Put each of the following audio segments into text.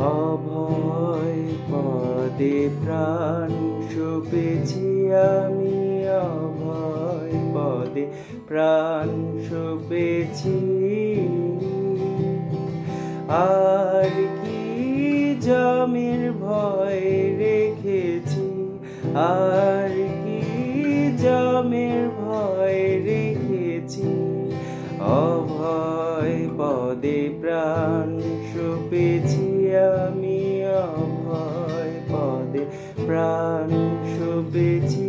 অভয় পদে প্রাণ সপেছি আমি, অভয় পদে প্রাণ সপেছি। আর কি জমের ভয় রেখেছি, আর কি জমের ভয় রেখেছি। অভয় পদে প্রাণ সপেছি আমি, অভয় পদে প্রাণ সপেছি।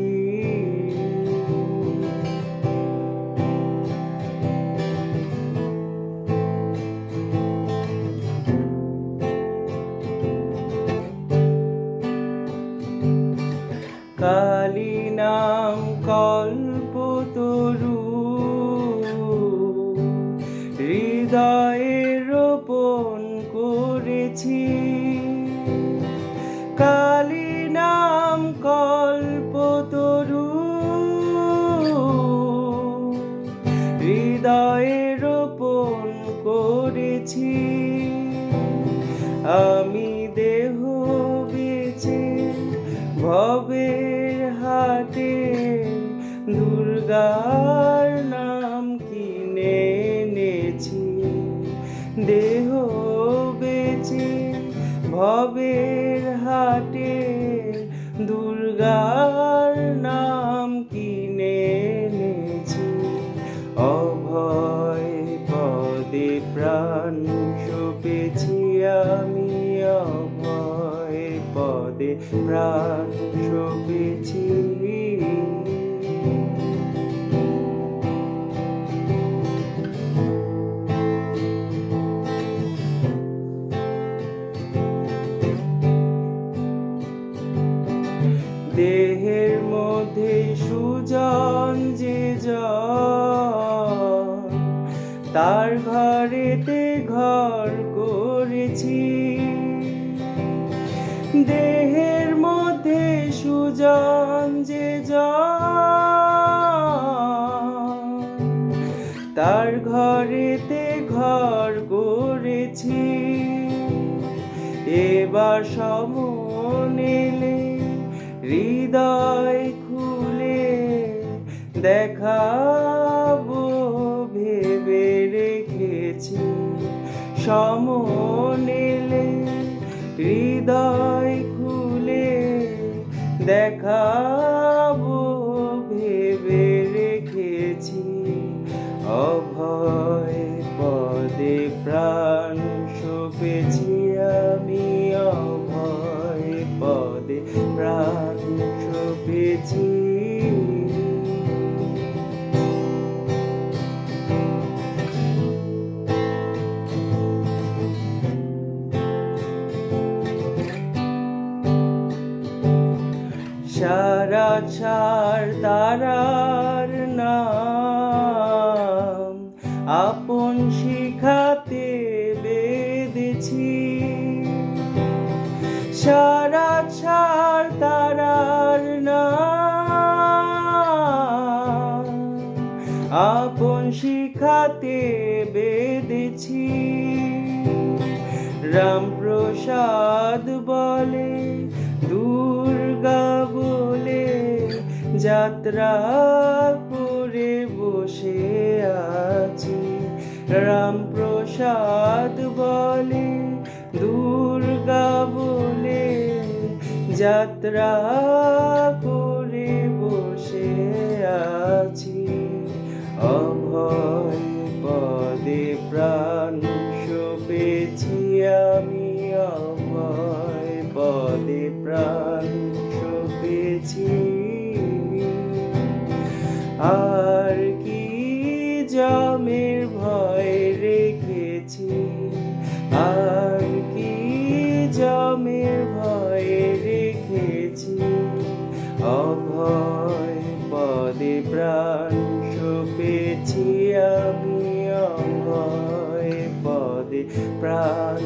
কালী নাম কল্পতরু হৃদয়ে রোপণ করেছি। কালী নাম কল্পতরু হৃদয়ে রোপণ করেছি। আমি দেহ বেচে ভবের হাটে দুর্গার নাম কিনে এনেছি। দেহ বেচে ভবের হাটে দুর্গার নাম কিনে এনেছি। অভয় পদে প্রাণ সপেছি আমি, অভয় পদে প্রাণ সপেছি। দেহের মধ্যে সুজন যে জন, তার ঘরেতে ঘর করেছি। দেহের মধ্যে সুজন যে জন, তার ঘরেতে ঘর করেছি। এবার সমন এলে হৃদয় খুলে দেখাবো ভেবে রেখেছি। সমন এলে হৃদয় খুলে দেখাবো ভেবে রেখেছি। অভয় পদে প্রাণ সপেছি আমি, অভয় পদে প্রাণ সপেছি। সারা চার তারার নাম আপন শিখাতে বেঁধেছি। সারা চার তারার নাম আপন শিখাতে বেঁধেছি। রামপ্রসাদ বলে, দুর্গা বলে যাত্রা করে বসে আছি। রামপ্রসাদ বলে, দুর্গা বলে যাত্রা করে বসে আছি। অভয় পদে প্রাণ সপেছি আমি, অভয় পদে প্রাণ সপেছি। আর কি জমের ভয় রেখেছি, আর কি জমের ভয় রেখেছি। অভয় পদে প্রাণ সপেছি আমি, অভয় পদে প্রাণ